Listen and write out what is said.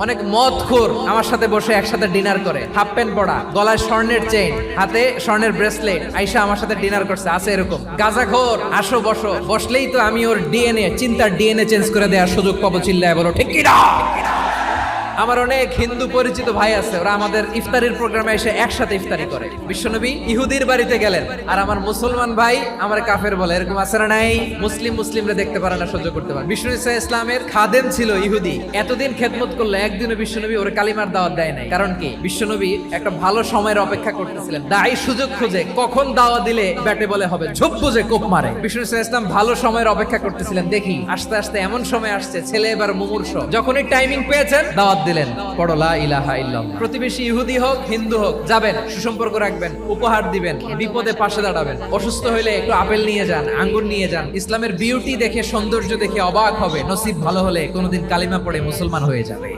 অনেক মদখোর আমার সাথে বসে একসাথে ডিনার করে, হাফ প্যান্ট পরা, গলায় স্বর্ণের চেইন, হাতে স্বর্ণের ব্রেসলেট, আইসা আমার সাথে ডিনার করছে, আছে এরকম। গাঁজাখোর আসো বসো, বসলেই তো আমি ওর ডিএনএ, চিন্তার ডিএনএ চেঞ্জ করে দেওয়ার সুযোগ পাবো, চিল্লায় বলো ঠিক কি না? আমার অনেক হিন্দু পরিচিত ভাই আছে, ওরা আমাদের ইফতারির প্রোগ্রামে এসে একসাথে ইফতারি করে। বিশ্বনবী ইহুদির বাড়িতে গেলেন, আর আমার মুসলমান ভাই আমার কাফের বলে, এরকম আছে না নাই? মুসলিমরা দেখতে পারে না, সহ্য করতে পারে। বিষ্ণু ইসা ইসলামের খাদেম ছিল ইহুদি, এতদিন খেদমত করলো, একদিনও বিশ্বনবী ওর কালিমার দাওয়াত দেয় নাই। কারণ কি? বিশ্বনবী একটা ভালো সময়ের অপেক্ষা করতেছিলেন, দায়ী সুযোগ খুঁজে কখন দাওয়া দিলে ব্যাটে বলে হবে, ঝোপ বুঝে কোপ মারে। বিষ্ণু ইসা ইসলাম ভালো সময়ের অপেক্ষা করতেছিলেন, দেখি আস্তে আস্তে এমন সময় আসছে, ছেলে এবার মুমূর্ষ, যখনই টাইমিং পেয়েছেন দাওয়াত দিলেন, পড়ো লা ইলাহা ইল্লাল্লাহ। প্রতিবেশী ইহুদি হোক হিন্দু হোক, যাবেন, সুসম্পর্ক রাখবেন, উপহার দিবেন, বিপদে পাশে দাঁড়াবেন, অসুস্থ হইলে একটু আপেল নিয়ে যান, আঙ্গুর নিয়ে যান। ইসলামের বিউটি দেখে, সৌন্দর্য দেখে অবাক হবে, নসিব ভালো হলে কোনোদিন কালিমা পড়ে মুসলমান হয়ে যাবে।